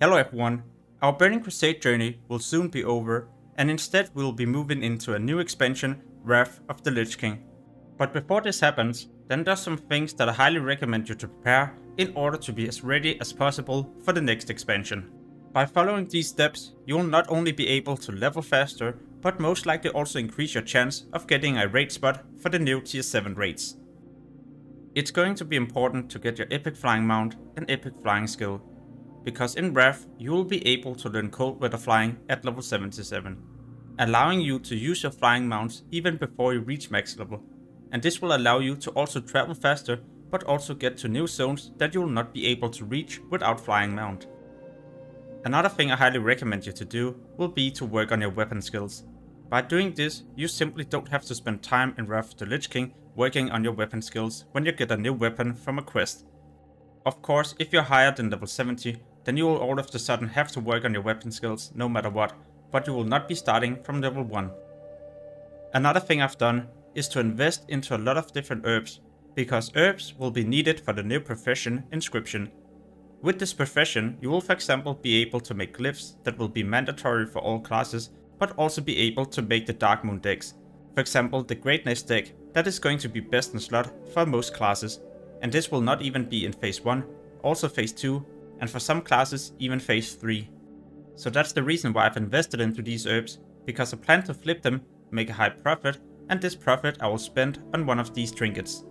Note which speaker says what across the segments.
Speaker 1: Hello everyone, our Burning Crusade journey will soon be over, and instead we will be moving into a new expansion, Wrath of the Lich King. But before this happens, then there's some things that I highly recommend you to prepare in order to be as ready as possible for the next expansion. By following these steps, you will not only be able to level faster, but most likely also increase your chance of getting a raid spot for the new tier 7 raids. It's going to be important to get your epic flying mount and epic flying skill, because in Wrath you will be able to learn cold weather flying at level 77, allowing you to use your flying mounts even before you reach max level, and this will allow you to also travel faster but also get to new zones that you will not be able to reach without flying mount. Another thing I highly recommend you to do will be to work on your weapon skills. By doing this, you simply don't have to spend time in Wrath of the Lich King working on your weapon skills when you get a new weapon from a quest. Of course, if you're higher than level 70, then you will all of a sudden have to work on your weapon skills no matter what, but you will not be starting from level 1. Another thing I've done is to invest into a lot of different herbs, because herbs will be needed for the new profession Inscription. With this profession, you will for example be able to make glyphs that will be mandatory for all classes, but also be able to make the Dark Moon decks. For example, the Greatness deck that is going to be best in slot for most classes, and this will not even be in phase 1, also phase 2, and for some classes even phase 3. So that's the reason why I've invested into these herbs, because I plan to flip them, make a high profit, and this profit I will spend on one of these trinkets.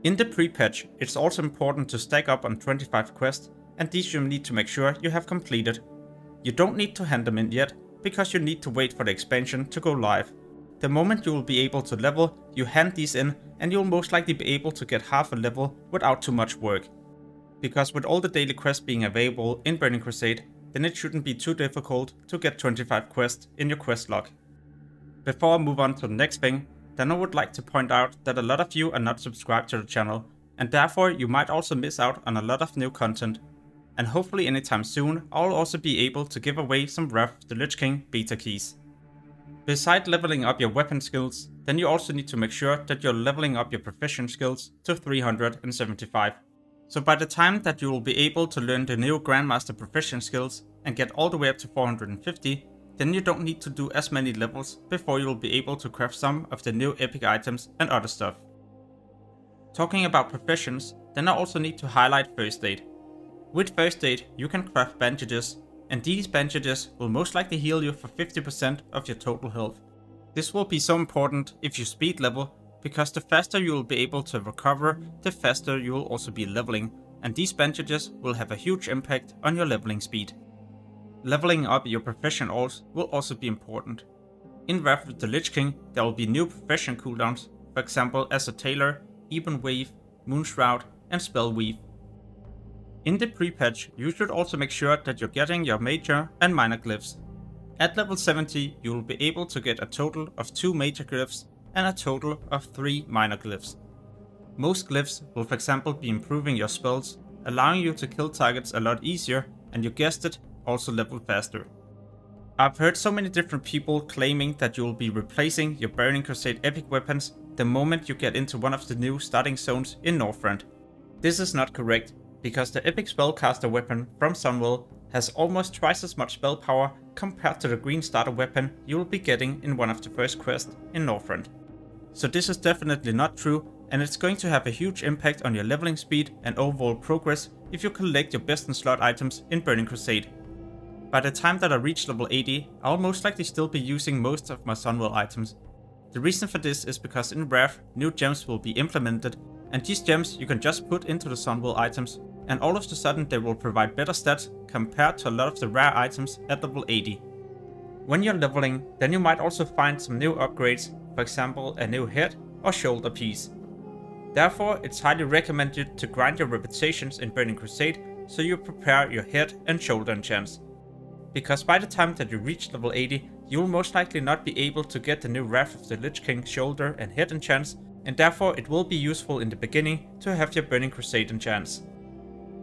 Speaker 1: In the pre-patch, it's also important to stack up on 25 quests, and these you need to make sure you have completed. You don't need to hand them in yet, because you need to wait for the expansion to go live. The moment you will be able to level, you hand these in, and you'll most likely be able to get half a level without too much work. Because with all the daily quests being available in Burning Crusade, then it shouldn't be too difficult to get 25 quests in your quest log. Before I move on to the next thing, then I would like to point out that a lot of you are not subscribed to the channel, and therefore you might also miss out on a lot of new content. And hopefully anytime soon, I'll also be able to give away some Wrath of the Lich King beta keys. Besides leveling up your weapon skills, then you also need to make sure that you're leveling up your proficient skills to 375. So by the time that you will be able to learn the new Grandmaster proficient skills and get all the way up to 450, then you don't need to do as many levels before you will be able to craft some of the new epic items and other stuff. Talking about proficients, then I also need to highlight First Aid. With First Aid, you can craft bandages, and these bandages will most likely heal you for 50% of your total health. This will be so important if you speed level, because the faster you will be able to recover, the faster you will also be leveling, and these bandages will have a huge impact on your leveling speed. Leveling up your profession alls will also be important. In Wrath of the Lich King, there will be new profession cooldowns, for example as a Tailor, Even Wave, Moonshroud and Spell Weave. In the pre-patch, you should also make sure that you're getting your major and minor glyphs. At level 70, you will be able to get a total of 2 major glyphs and a total of 3 minor glyphs. Most glyphs will for example be improving your spells, allowing you to kill targets a lot easier, and you guessed it, also level faster. I've heard so many different people claiming that you will be replacing your Burning Crusade epic weapons the moment you get into one of the new starting zones in Northrend. This is not correct, because the epic spellcaster weapon from Sunwell has almost twice as much spell power compared to the green starter weapon you will be getting in one of the first quests in Northrend. So this is definitely not true, and it's going to have a huge impact on your leveling speed and overall progress if you collect your best in slot items in Burning Crusade. By the time that I reach level 80, I'll most likely still be using most of my Sunwell items. The reason for this is because in Wrath, new gems will be implemented, and these gems you can just put into the Sunwell items, and all of a sudden they will provide better stats compared to a lot of the rare items at level 80. When you're leveling, then you might also find some new upgrades, for example a new head or shoulder piece. Therefore, it's highly recommended to grind your reputations in Burning Crusade so you prepare your head and shoulder enchants. Because by the time that you reach level 80, you will most likely not be able to get the new Wrath of the Lich King shoulder and head enchants, and therefore it will be useful in the beginning to have your Burning Crusade enchants.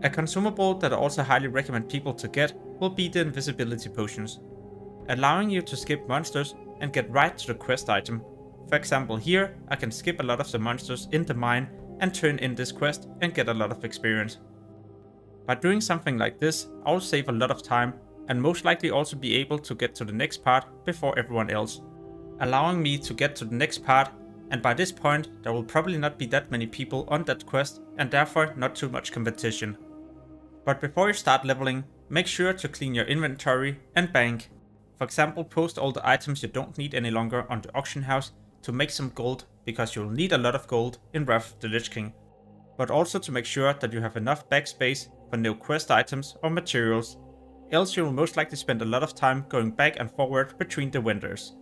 Speaker 1: A consumable that I also highly recommend people to get will be the Invisibility Potions, allowing you to skip monsters and get right to the quest item. For example here, I can skip a lot of the monsters in the mine and turn in this quest and get a lot of experience. By doing something like this, I'll save a lot of time and most likely also be able to get to the next part before everyone else, allowing me to get to the next part, and by this point there will probably not be that many people on that quest and therefore not too much competition. But before you start leveling, make sure to clean your inventory and bank. For example, post all the items you don't need any longer on the auction house to make some gold, because you'll need a lot of gold in Wrath of the Lich King. But also to make sure that you have enough backspace for new quest items or materials, else you will most likely spend a lot of time going back and forward between the vendors.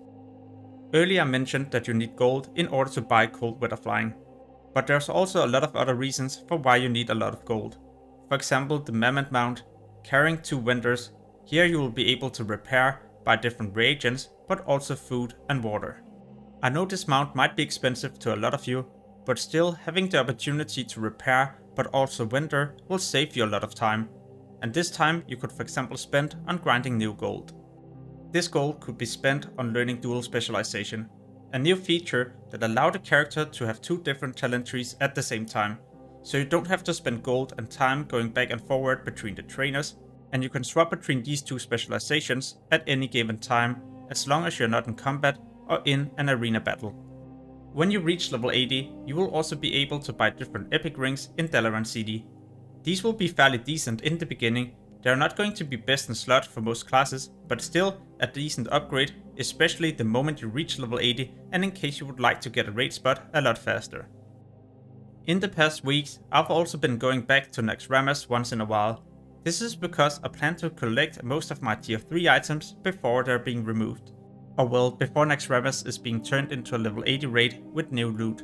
Speaker 1: Earlier I mentioned that you need gold in order to buy cold weather flying, but there's also a lot of other reasons for why you need a lot of gold. For example, the Mammoth Mount, carrying 2 vendors. Here you will be able to repair, buy different reagents, but also food and water. I know this mount might be expensive to a lot of you, but still having the opportunity to repair but also vendor will save you a lot of time. And this time you could for example spend on grinding new gold. This gold could be spent on learning dual specialization, a new feature that allows the character to have 2 different talent trees at the same time. So you don't have to spend gold and time going back and forward between the trainers, and you can swap between these 2 specializations at any given time, as long as you're not in combat or in an arena battle. When you reach level 80, you will also be able to buy different epic rings in Dalaran City. These will be fairly decent in the beginning. They are not going to be best in slot for most classes, but still a decent upgrade, especially the moment you reach level 80 and in case you would like to get a raid spot a lot faster. In the past weeks, I've also been going back to Naxxramas once in a while. This is because I plan to collect most of my tier 3 items before they're being removed. Or well, before Naxxramas is being turned into a level 80 raid with new loot.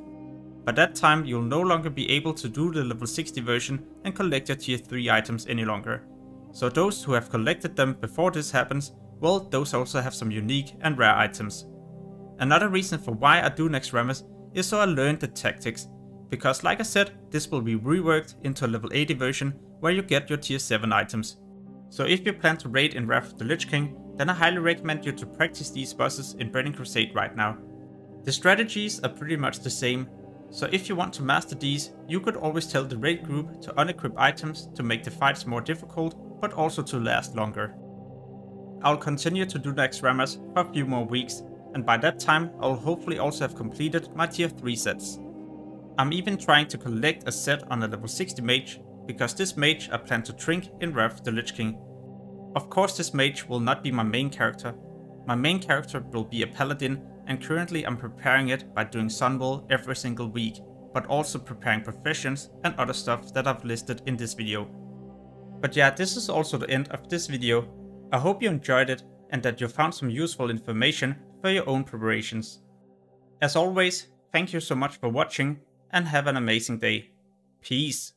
Speaker 1: By that time you'll no longer be able to do the level 60 version and collect your tier 3 items any longer. So those who have collected them before this happens, well, those also have some unique and rare items. Another reason for why I do Naxxramas is so I learned the tactics. Because like I said, this will be reworked into a level 80 version where you get your tier 7 items. So if you plan to raid in Wrath of the Lich King, then I highly recommend you to practice these bosses in Burning Crusade right now. The strategies are pretty much the same, so if you want to master these, you could always tell the raid group to unequip items to make the fights more difficult, but also to last longer. I'll continue to do Naxxramas for a few more weeks, and by that time I'll hopefully also have completed my tier 3 sets. I'm even trying to collect a set on a level 60 mage, because this mage I plan to trink in Wrath of the Lich King. Of course this mage will not be my main character. My main character will be a paladin, and currently I'm preparing it by doing Sunwell every single week, but also preparing professions and other stuff that I've listed in this video. But yeah, this is also the end of this video. I hope you enjoyed it and that you found some useful information for your own preparations. As always, thank you so much for watching and have an amazing day. Peace.